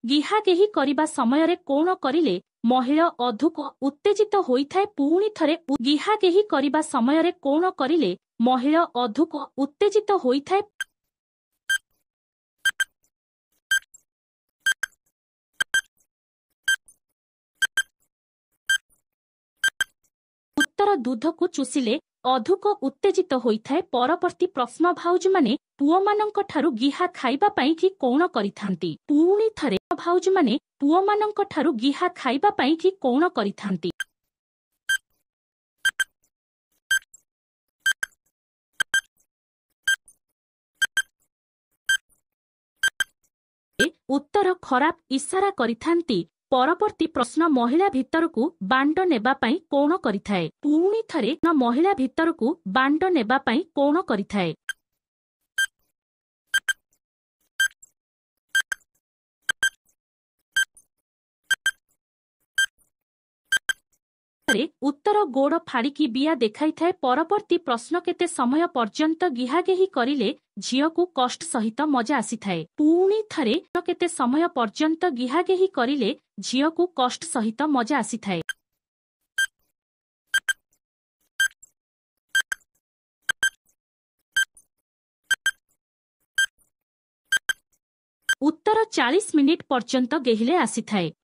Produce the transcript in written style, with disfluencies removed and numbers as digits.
ଗିହାଗେହି କରିବା ସମୟରେ କଣ କରିଲେ ମହିଳା ଅଧିକ ଉତ୍ତେଜିତ ହୋଇଥାଏ? ପୁଣି ଥରେ ଗିହାଗେହି କରିବା ସମୟରେ କଣ କରିଲେ ମହିଳା ଅଧିକ ଉତ୍ତେଜିତ ହୋଇଥାଏ? ଉତ୍ତର ଦୁଧକୁ ଚୁଷିଲେ ଅଧିକ ଉତ୍ତେଜିତ ହୋଇଥାଏ। ପରବର୍ତ୍ତୀ ପ୍ରଶ୍ନ, ଭାଉଜମାନେ ପୁଅମାନଙ୍କ ଠାରୁ ଗିହା ଖାଇବା ପାଇଁ କି କଣ କରିଥାନ୍ତି? ପୁଣି ଥରେ ଭାଉଜମାନେ ପୁଅମାନଙ୍କ ଠାରୁ ଗିହା ଖାଇବା ପାଇଁ କି କଣ କରିଥାନ୍ତି? ଉତ୍ତର ଖରାପ ଇସାରା କରିଥାନ୍ତି। ପରବର୍ତ୍ତୀ ପ୍ରଶ୍ନ, ମହିଳା ଭିତରକୁ ବାଣ୍ଡ ନେବା ପାଇଁ କଣ କରିଥାଏ? ପୁଣି ଥରେ ମହିଳା ଭିତରକୁ ବାଣ୍ଡ ନେବା ପାଇଁ କଣ କରିଥାଏ? ଉତ୍ତର ଗୋଡ଼ ଫାଡ଼ିକି ବିଆ ଦେଖାଇଥାଏ। ପରବର୍ତ୍ତୀ ପ୍ରଶ୍ନ, କେତେ ସମୟ ପର୍ଯ୍ୟନ୍ତ ଗିହାଗେହି କରିଲେ ଝିଅକୁ କଷ୍ଟ ସହିତ ମଜା ଆସିଥାଏ? ପୁଣି ଥରେ କେତେ ସମୟ ପର୍ଯ୍ୟନ୍ତ ଗିହାଗେହି କରିଲେ ଝିଅକୁ କଷ୍ଟ ସହିତ ମଜା ଆସିଥାଏ? ଉତ୍ତର 40 ମିନିଟ୍ ପର୍ଯ୍ୟନ୍ତ ଗେହିଲେ ଆସିଥାଏ।